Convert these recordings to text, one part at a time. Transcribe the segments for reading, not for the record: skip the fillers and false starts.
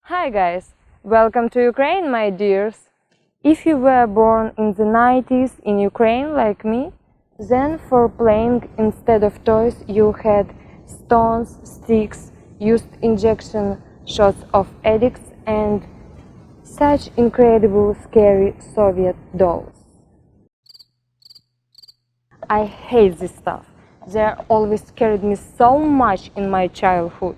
Hi guys, welcome to Ukraine, my dears. If you were born in the 90s in Ukraine like me, then for playing instead of toys you had stones, sticks, used injection shots of addicts and such incredible scary Soviet dolls. I hate this stuff. They always scared me so much in my childhood.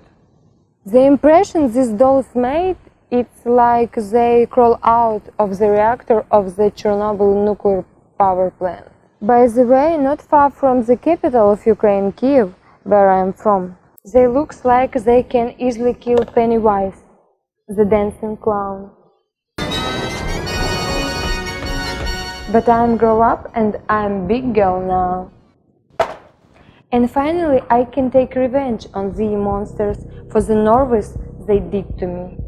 The impression these dolls made, it's like they crawl out of the reactor of the Chernobyl nuclear power plant. By the way, not far from the capital of Ukraine, Kiev, where I am from, they look like they can easily kill Pennywise, the dancing clown. But I'm grown up and I'm big girl now. And finally, I can take revenge on the monsters for the nervous they did to me.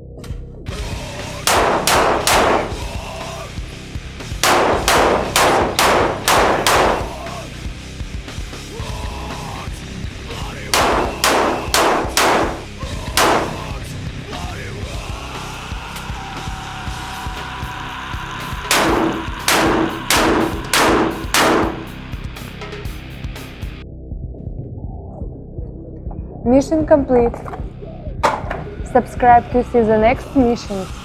Mission complete. Subscribe to see the next missions.